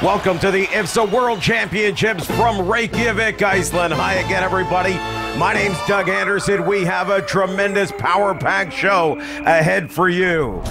Welcome to the IFSA World Championships from Reykjavik, Iceland. Hi again, everybody. My name's Doug Anderson. We have a tremendous power-packed show ahead for you.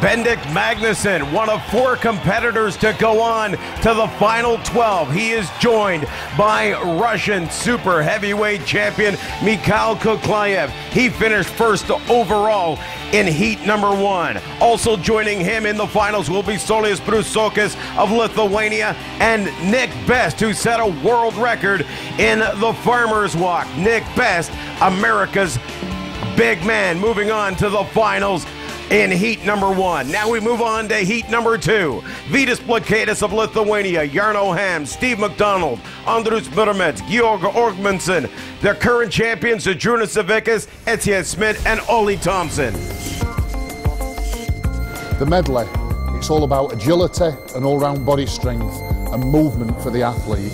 Bendik Magnusson, one of 4 competitors to go on to the final 12. He is joined by Russian super heavyweight champion Mikhail Kuklayev. He finished first overall in heat number 1. Also joining him in the finals will be Saulius Brusokis of Lithuania and Nick Best, who set a world record in the Farmer's Walk. Nick Best, America's big man, moving on to the finals in heat number 1. Now we move on to heat number 2. Vidas Plakatis of Lithuania, Jarno Ham, Steve McDonald, Andrus Murmets, Georg Orgmansson. The current champions are Jonas Savickas, Etienne Smith, and Ollie Thompson. The medley, it's all about agility and all-round body strength and movement for the athlete.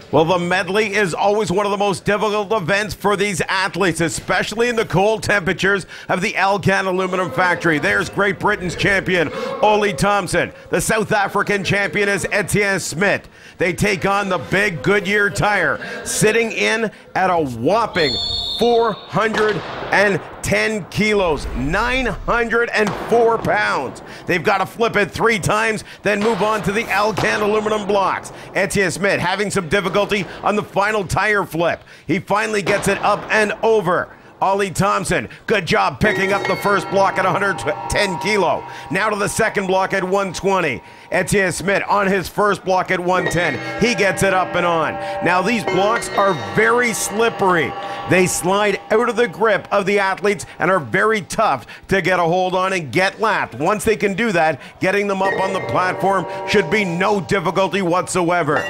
Well, the medley is always one of the most difficult events for these athletes, especially in the cold temperatures of the Alcan Aluminum Factory. There's Great Britain's champion, Ollie Thompson. The South African champion is Etienne Smith. They take on the big Goodyear tire, sitting in at a whopping 410 kilos, 904 pounds. They've got to flip it 3 times, then move on to the Alcan aluminum blocks. Etienne Smith having some difficulty on the final tire flip. He finally gets it up and over. Ollie Thompson, good job picking up the first block at 110 kilo. Now to the second block at 120. Etienne Smith on his first block at 110. He gets it up and on. Now these blocks are very slippery. They slide out of the grip of the athletes and are very tough to get a hold on and get lapped. Once they can do that, getting them up on the platform should be no difficulty whatsoever.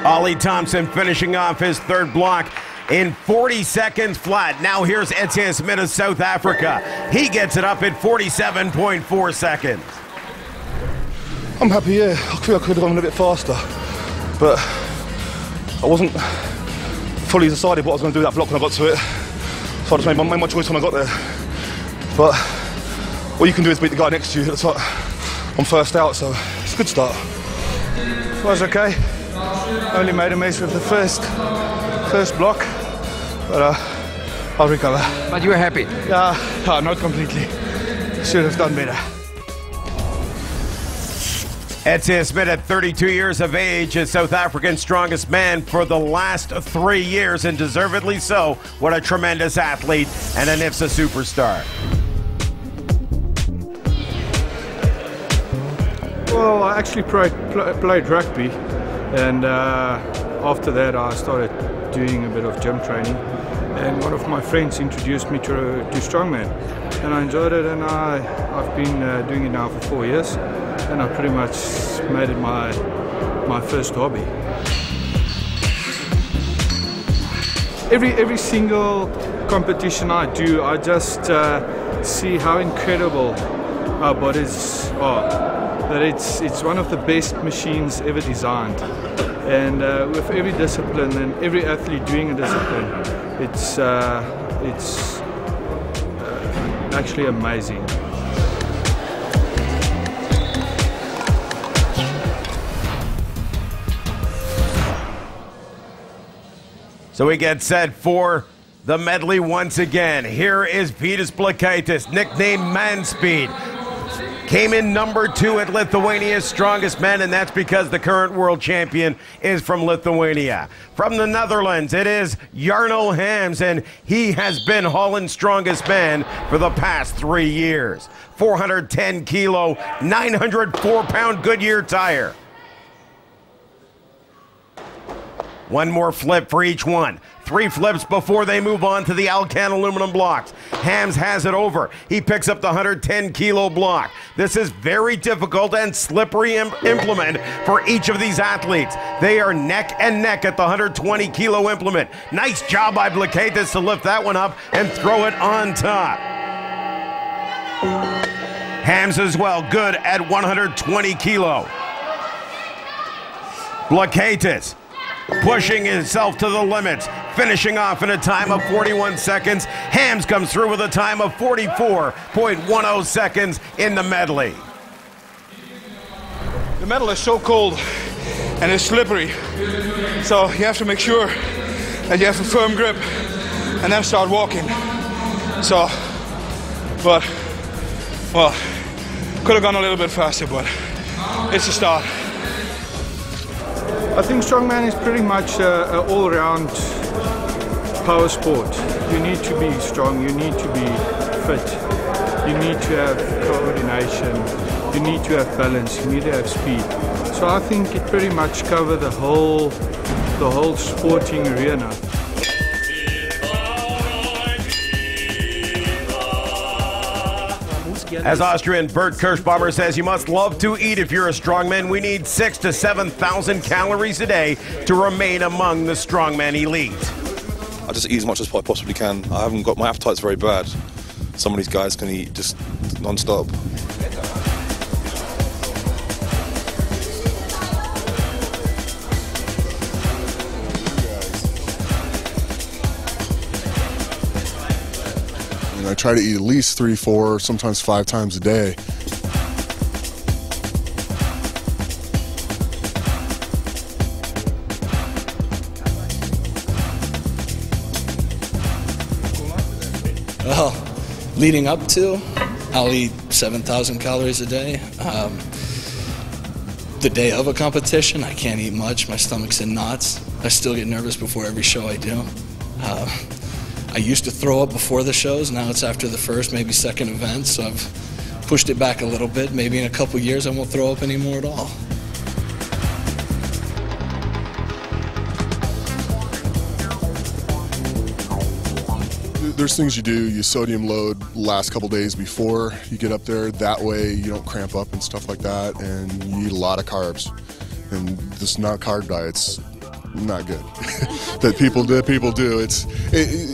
Ollie Thompson finishing off his third block in 40 seconds flat. Now here's Etienne Smith of South Africa. He gets it up in 47.4 seconds. I'm happy, yeah. I feel I could have gone a bit faster, but I wasn't fully decided what I was going to do that block when I got to it. So I just made my choice when I got there. But all you can do is beat the guy next to you at the top on first out, so it's a good start. It was okay. Only made a mess with the first block, but I'll recover. But you were happy? Yeah, not completely. Should have done better. Etienne Smith, at 32 years of age, is South Africa's strongest man for the last 3 years, and deservedly so. What a tremendous athlete and an IFSA superstar. Well, I actually played rugby, and after that I started doing a bit of gym training, and one of my friends introduced me to Strongman, and I enjoyed it, and I've been doing it now for 4 years, and I pretty much made it my first hobby. Every single competition I do, I just see how incredible our bodies are. That it's one of the best machines ever designed. And with every discipline and every athlete doing a discipline, it's actually amazing. So we get set for the medley once again. Here is Vidas Plakatis, nicknamed Manspeed. Came in number 2 at Lithuania's Strongest Men, and that's because the current world champion is from Lithuania. From the Netherlands, it is Jarno Hams, and he has been Holland's strongest man for the past 3 years. 410 kilo, 904 pound Goodyear tire. One more flip for each one. 3 flips before they move on to the Alcan aluminum blocks. Hams has it over. He picks up the 110 kilo block. This is very difficult and slippery implement for each of these athletes. They are neck and neck at the 120 kilo implement. Nice job by Plakatis to lift that one up and throw it on top. Hams as well, good at 120 kilo. Plakatis pushing himself to the limits, finishing off in a time of 41 seconds. Hams comes through with a time of 44.10 seconds in the medley. The metal is so cold and it's slippery, so you have to make sure that you have a firm grip and then start walking. So, but, well, could have gone a little bit faster, but it's a start. I think strongman is pretty much an all-round power sport. You need to be strong, you need to be fit, you need to have coordination, you need to have balance, you need to have speed. So I think it pretty much covers the whole sporting arena. As Austrian Bert Kirschbaumer says, you must love to eat if you're a strongman. We need 6,000 to 7,000 calories a day to remain among the strongman elite. I just eat as much as I possibly can. I haven't got, my appetite's very bad. Some of these guys can eat just non-stop. I try to eat at least 3, 4, sometimes 5 times a day. Well, leading up to, I'll eat 7,000 calories a day. The day of a competition, I can't eat much. My stomach's in knots. I still get nervous before every show I do. I used to throw up before the shows. Now it's after the first, maybe second event, so I've pushed it back a little bit. Maybe in a couple years I won't throw up anymore at all. There's things you do, you sodium load last couple days before you get up there. That way you don't cramp up and stuff like that, and you eat a lot of carbs. And this not-carb diet's not good. that people do.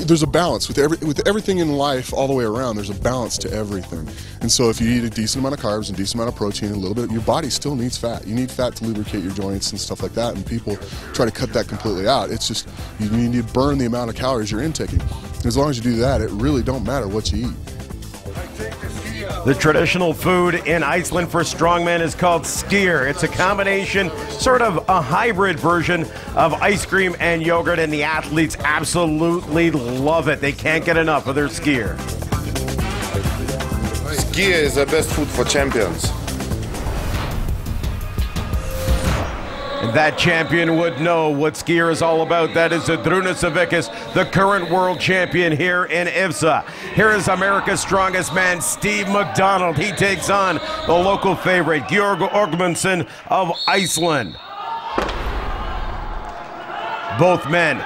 There's a balance with everything in life all the way around. There's a balance to everything, and so if you eat a decent amount of carbs and a decent amount of protein, and a little bit, your body still needs fat. You need fat to lubricate your joints and stuff like that. And people try to cut that completely out. It's just you need to burn the amount of calories you're intaking. As long as you do that, it really don't matter what you eat. The traditional food in Iceland for strongmen is called skyr. It's a combination, sort of a hybrid version of ice cream and yogurt, and the athletes absolutely love it. They can't get enough of their skyr. Skyr is the best food for champions. And that champion would know what skyr is all about. That is Drūnas Savickis, the current world champion here in IFSA. Here is America's strongest man, Steve McDonald. He takes on the local favorite, Georg Orgmundsson of Iceland. Both men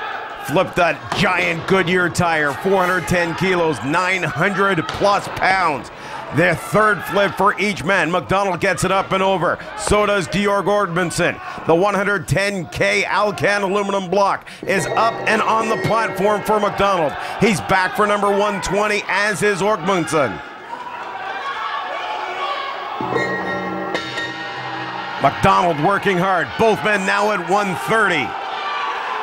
flipped that giant Goodyear tire, 410 kilos, 900 plus pounds. Their third flip for each man. McDonald gets it up and over. So does Georg Orgmundsson. The 110K Alcan aluminum block is up and on the platform for McDonald. He's back for number 120, as is Orgmundsson. McDonald working hard. Both men now at 130.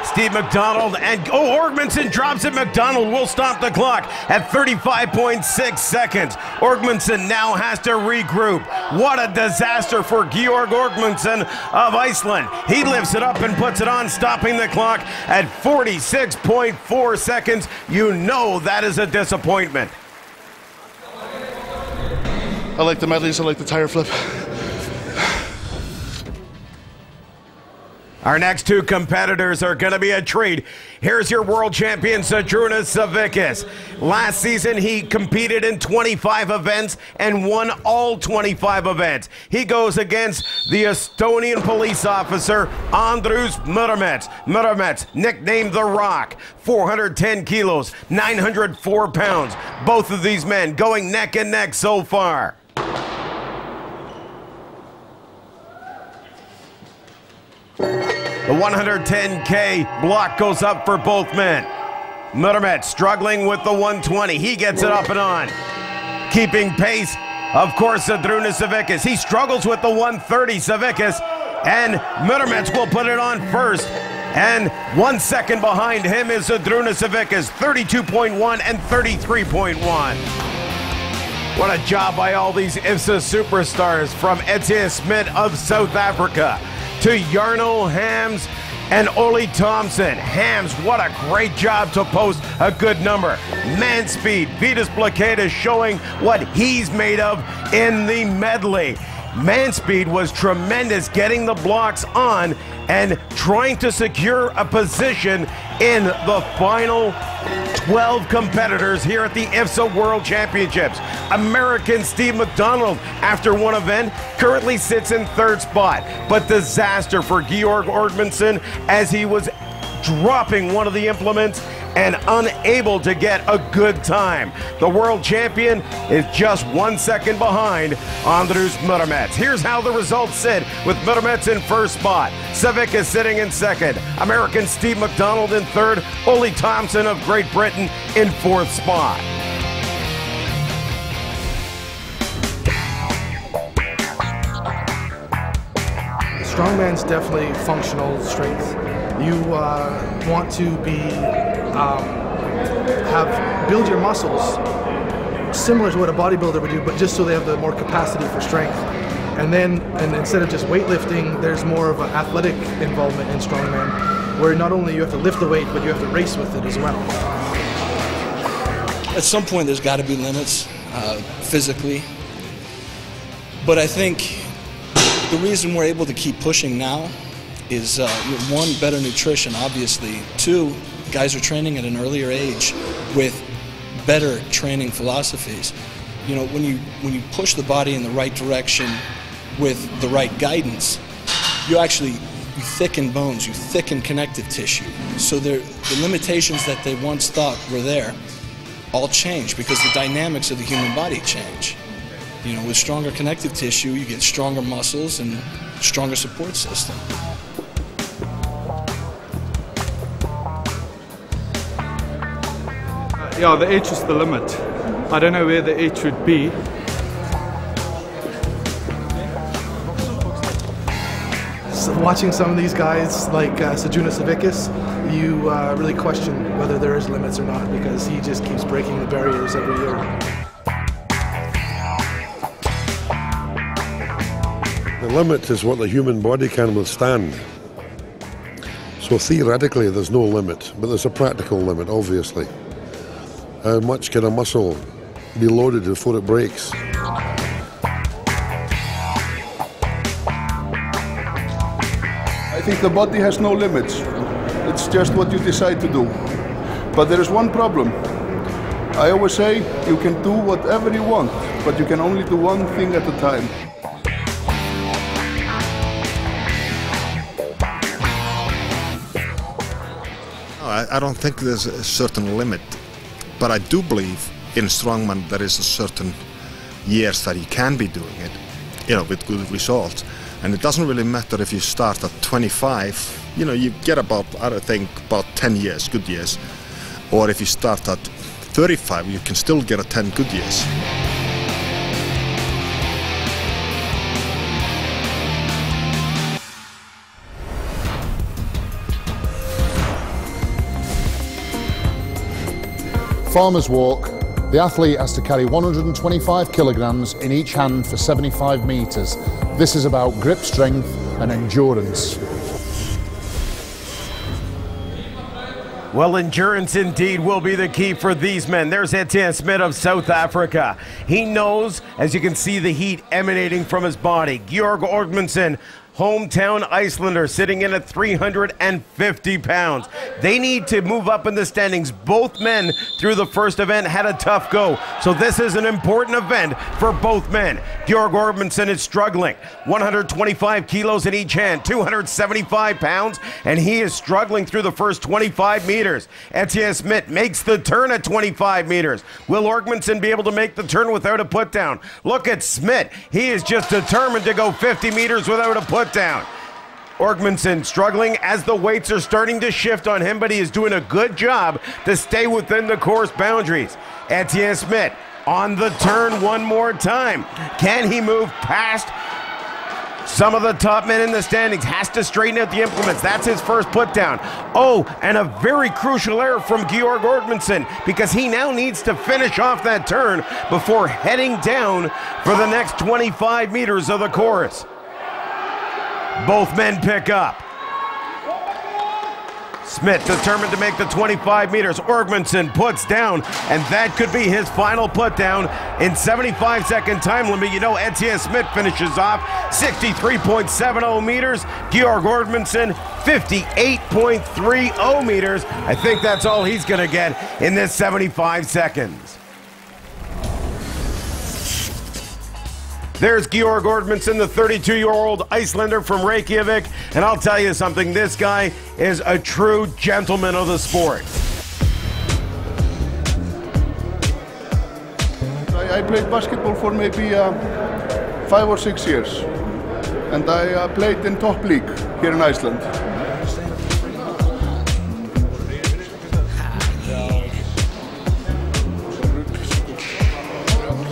Steve McDonald and Orgmundsson drops it. McDonald will stop the clock at 35.6 seconds. Orgmundsson now has to regroup. What a disaster for Georg Orgmundsson of Iceland. He lifts it up and puts it on, stopping the clock at 46.4 seconds. You know that is a disappointment. I like the medleys, I like the tire flip. Our next two competitors are going to be a treat. Here's your world champion, Drūnas Savickis. Last season, he competed in 25 events and won all 25 events. He goes against the Estonian police officer, Andrus Murmets. Murmets, nicknamed The Rock, 410 kilos, 904 pounds. Both of these men going neck and neck so far. The 110K block goes up for both men. Murmets struggling with the 120. He gets it up and on. Keeping pace, of course, Drūnas Savickis. He struggles with the 130, Savickis, and Murmets will put it on first. And 1 second behind him is Zydrunas Savickas, 32.1 and 33.1. What a job by all these IFSA superstars, from Etienne Smith of South Africa to Jarno Hams and Ole Thompson. Hams, what a great job to post a good number. Man speed, Vitas Blakeda showing what he's made of in the medley. Man speed was tremendous, getting the blocks on and trying to secure a position in the final 12 competitors here at the IFSA World Championships. American Steve McDonald, after one event, currently sits in third spot. But disaster for Georg Orgmanson as he was dropping one of the implements and unable to get a good time. The world champion is just 1 second behind Andrus Murmets. Here's how the results sit, with Murmets in first spot, Savickas sitting in second, American Steve McDonald in third, Ole Thompson of Great Britain in fourth spot. Strongman's definitely functional strength. You want to be build your muscles similar to what a bodybuilder would do, but just so they have the more capacity for strength. And instead of just weightlifting, there's more of an athletic involvement in strongman, where not only you have to lift the weight, but you have to race with it as well. At some point, there's got to be limits physically, but I think the reason we're able to keep pushing now is one, better nutrition, obviously. Two, guys are training at an earlier age with better training philosophies. You know, when you push the body in the right direction with the right guidance, you thicken bones, you thicken connective tissue. So the limitations that they once thought were there all change because the dynamics of the human body change. You know, with stronger connective tissue, you get stronger muscles and stronger support system. Yeah, the edge is the limit. I don't know where the edge would be. So watching some of these guys like Zydrunas Savickas, you really question whether there is limits or not, because he just keeps breaking the barriers every year. The limit is what the human body can withstand. So theoretically there's no limit, but there's a practical limit, obviously. How much can a muscle be loaded before it breaks? I think the body has no limits. It's just what you decide to do. But there is one problem. I always say you can do whatever you want, but you can only do one thing at a time. I don't think there's a certain limit, but I do believe in strongman there is a certain years that you can be doing it, you know, with good results. And it doesn't really matter if you start at 25, you know, you get about, I think, about 10 years, good years. Or if you start at 35, you can still get 10 good years. Farmer's walk. The athlete has to carry 125 kilograms in each hand for 75 meters. This is about grip strength and endurance. Well, endurance indeed will be the key for these men. There's Etienne Smith of South Africa. He knows, as you can see, the heat emanating from his body. Georg Orgmanson, hometown Icelander, sitting in at 350 pounds. They need to move up in the standings. Both men through the first event had a tough go, so this is an important event for both men. Georg Orgmanson is struggling. 125 kilos in each hand, 275 pounds, and he is struggling through the first 25 meters. Etienne Smith makes the turn at 25 meters. Will Orgmanson be able to make the turn without a put down? Look at Smith. He is just determined to go 50 meters without a put down. Orgmanson struggling as the weights are starting to shift on him, but he is doing a good job to stay within the course boundaries. Etienne Smith on the turn one more time. Can he move past Some of the top men in the standings has to straighten out the implements. That's his first put down. Oh, and a very crucial error from Georg Ordmanson, because he now needs to finish off that turn before heading down for the next 25 meters of the course. Both men pick up. Smith determined to make the 25 meters. Ordmanson puts down, and that could be his final put down in 75-second time limit. You know, Etienne Smith finishes off 63.70 meters. Georg Ordmanson 58.30 meters. I think that's all he's going to get in this 75 seconds. There's Georg Ordmanson, the 32-year-old Icelander from Reykjavik. And I'll tell you something, this guy is a true gentleman of the sport. I played basketball for maybe 5 or 6 years. And I played in top league here in Iceland.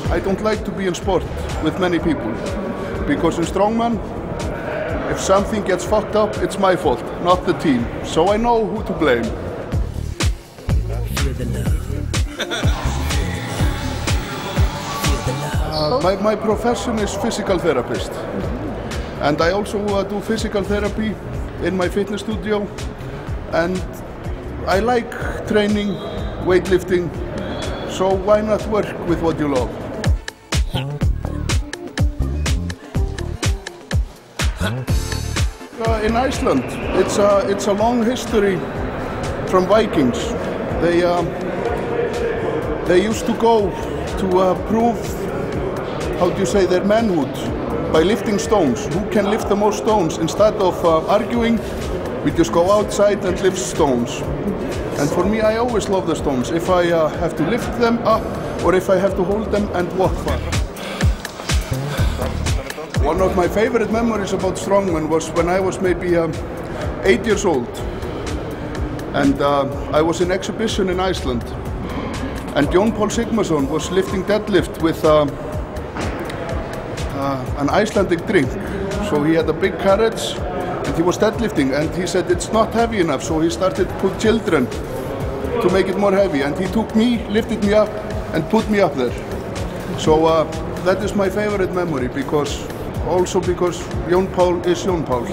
I don't like to be in sport with many people, because in strongman, if something gets fucked up, it's my fault, not the team. So I know who to blame. My profession is physical therapist, and I also do physical therapy in my fitness studio, and I like training, weightlifting, so why not work with what you love? In Iceland, it's a long history from Vikings. They used to go to prove, how do you say, their manhood by lifting stones. Who can lift the most stones? Instead of arguing, we just go outside and lift stones. And for me, I always love the stones. If I have to lift them up, or if I have to hold them and walk far. One of my favorite memories about strongman was when I was maybe 8 years old, and I was in exhibition in Iceland, and Jón Páll Sigmarsson was lifting deadlift with an Icelandic drink. So he had a big carriage and he was deadlifting, and he said it's not heavy enough, so he started to put children to make it more heavy, and he took me, lifted me up and put me up there. So that is my favorite memory, because Jón Páll is Jón Páll.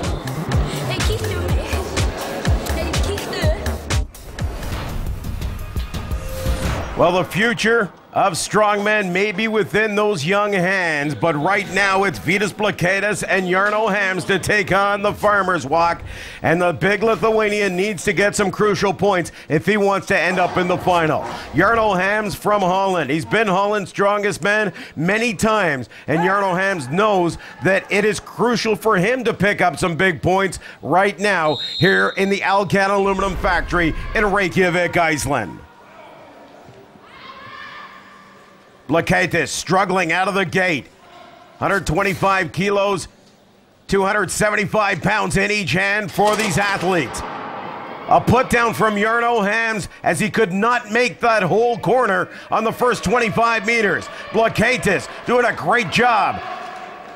Well, the future of strongmen may be within those young hands, but right now it's Vitas Blakaitis and Jarno Hams to take on the Farmer's Walk, and the big Lithuanian needs to get some crucial points if he wants to end up in the final. Jarno Hams from Holland. He's been Holland's strongest man many times, and Jarno Hams knows that it is crucial for him to pick up some big points right now here in the Alcan Aluminum Factory in Reykjavik, Iceland. Blakaitis struggling out of the gate. 125 kilos, 275 pounds in each hand for these athletes. A put down from Jarno Hams as he could not make that whole corner on the first 25 meters. Blakaitis doing a great job.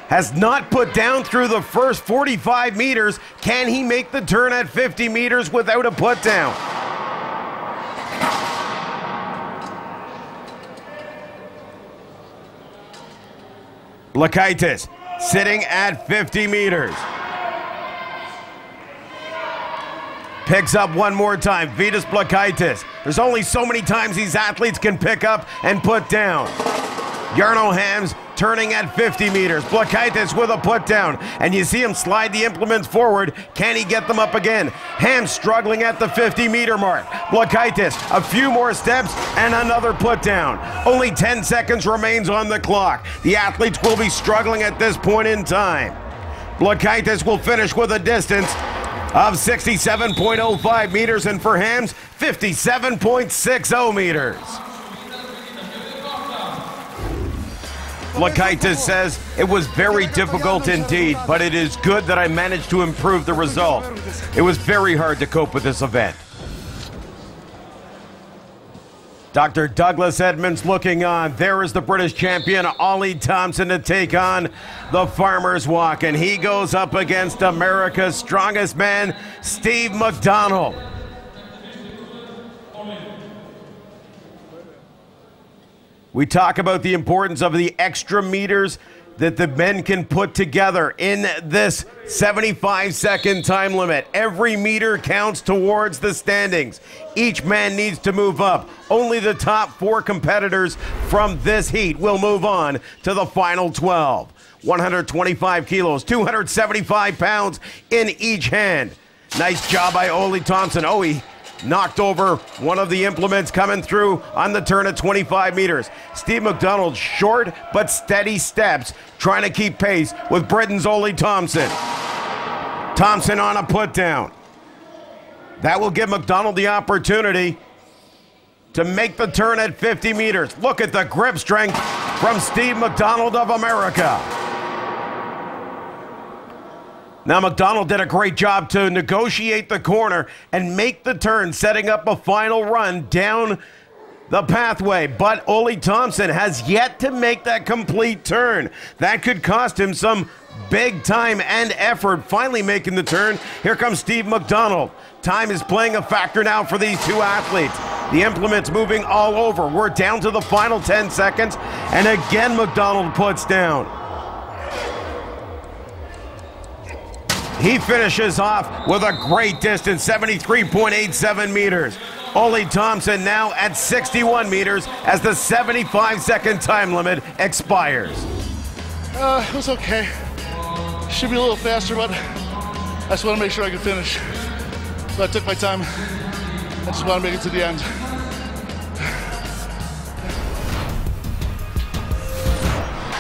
Has not put down through the first 45 meters. Can he make the turn at 50 meters without a put down? Blakaitis sitting at 50 meters. Picks up one more time. Vitas Blakaitis. There's only so many times these athletes can pick up and put down. Jarno Hams turning at 50 meters. Blakaitis with a put down. And you see him slide the implements forward. Can he get them up again? Hams struggling at the 50-meter mark. Blakaitis, a few more steps and another put down. Only 10 seconds remains on the clock. The athletes will be struggling at this point in time. Blakaitis will finish with a distance of 67.05 meters, and for Hams, 57.60 meters. Blakaitis says, it was very difficult indeed, but it is good that I managed to improve the result. It was very hard to cope with this event. Dr. Douglas Edmonds looking on. There is the British champion, Ollie Thompson, to take on the Farmer's Walk. And he goes up against America's strongest man, Steve McDonald. We talk about the importance of the extra meters that the men can put together in this 75-second time limit. Every meter counts towards the standings. Each man needs to move up. Only the top 4 competitors from this heat will move on to the final 12. 125 kilos, 275 pounds in each hand. Nice job by Ollie Thompson. Oh, he knocked over one of the implements coming through on the turn at 25 meters. Steve McDonald, short but steady steps, trying to keep pace with Britain's Ollie Thompson. Thompson on a put down. That will give McDonald the opportunity to make the turn at 50 meters. Look at the grip strength from Steve McDonald of America. Now, McDonald did a great job to negotiate the corner and make the turn, setting up a final run down the pathway. But Ollie Thompson has yet to make that complete turn. That could cost him some big time and effort finally making the turn. Here comes Steve McDonald. Time is playing a factor now for these two athletes. The implement's moving all over. We're down to the final 10 seconds. And again, McDonald puts down. He finishes off with a great distance, 73.87 meters. Ollie Thompson now at 61 meters as the 75-second time limit expires. It was okay. Should be a little faster, but I just want to make sure I can finish. So I took my time. I just want to make it to the end.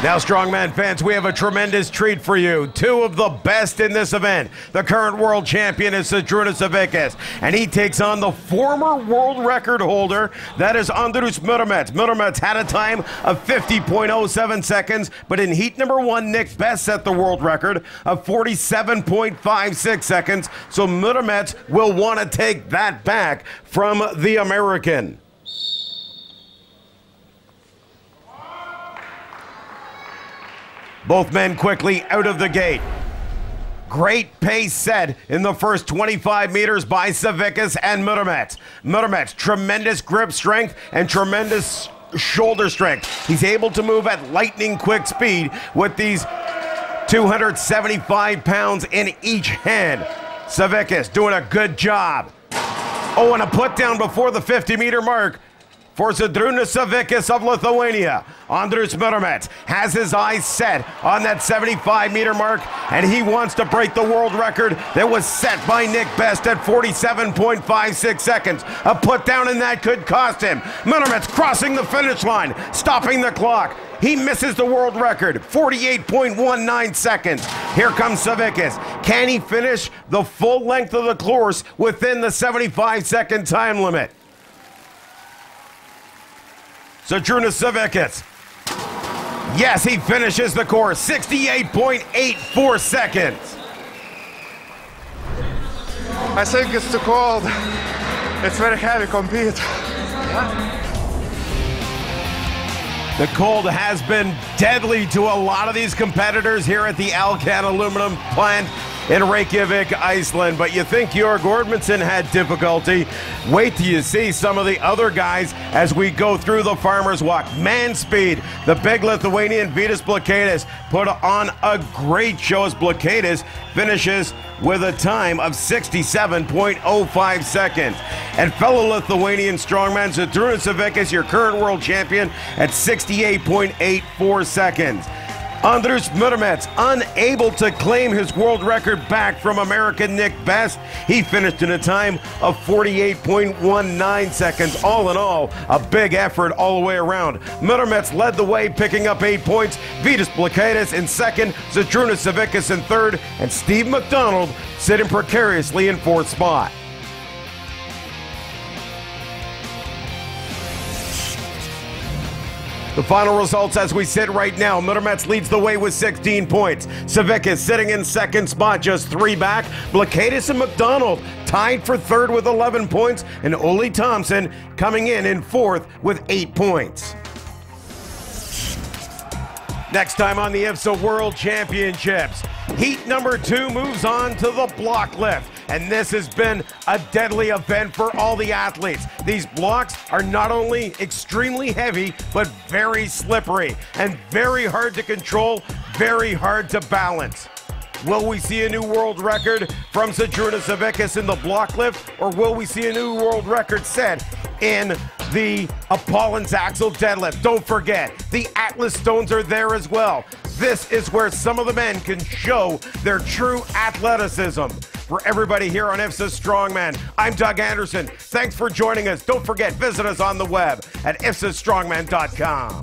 Now, Strongman fans, we have a tremendous treat for you. 2 of the best in this event. The current world champion is Zydrunas Savickas, and he takes on the former world record holder, that is Andrius Murmets. Murmets had a time of 50.07 seconds, but in heat number 1, Nick Best set the world record of 47.56 seconds, so Murmets will want to take that back from the American. Both men quickly out of the gate. Great pace set in the first 25 meters by Savickas and Murmets. Murmets, tremendous grip strength and tremendous shoulder strength. He's able to move at lightning quick speed with these 275 pounds in each hand. Savickas doing a good job. Oh, and a put down before the 50-meter mark for Zydrunas Savickas of Lithuania. Andrius Murmets has his eyes set on that 75-meter mark, and he wants to break the world record that was set by Nick Best at 47.56 seconds. A put down, and that could cost him. Murmets crossing the finish line, stopping the clock. He misses the world record, 48.19 seconds. Here comes Savickas. Can he finish the full length of the course within the 75-second time limit? Zydrunas Savickas. Yes, he finishes the course, 68.84 seconds. I think it's too cold. It's very heavy compete. The cold has been deadly to a lot of these competitors here at the Alcan aluminum plant in Reykjavik, Iceland. But you think Jörg Gordmanson had difficulty. Wait till you see some of the other guys as we go through the Farmer's Walk. Man speed, the big Lithuanian Vidas Blakaitis put on a great show as Blakaitis finishes with a time of 67.05 seconds. And fellow Lithuanian strongman Zydrunas Savickas, your current world champion, at 68.84 seconds. Andrius Murmets unable to claim his world record back from American Nick Best. He finished in a time of 48.19 seconds. All in all, a big effort all the way around. Murmets led the way, picking up 8 points. Vidas Blakaitis in second, Zydrunas Savickas in third, and Steve McDonald sitting precariously in fourth spot. The final results as we sit right now. Murmets leads the way with 16 points. Savickas sitting in second spot, just 3 back. Blakaitis and McDonald tied for third with 11 points. And Ole Thompson coming in fourth with 8 points. Next time on the IFSA World Championships, heat number 2 moves on to the block lift. And this has been a deadly event for all the athletes. These blocks are not only extremely heavy, but very slippery and very hard to control, very hard to balance. Will we see a new world record from Zydrunas Savickas in the block lift, or will we see a new world record set in the Apollon's axle deadlift? Don't forget, the Atlas stones are there as well. This is where some of the men can show their true athleticism. For everybody here on IFSA Strongman, I'm Doug Anderson. Thanks for joining us. Don't forget, visit us on the web at IFSAStrongman.com.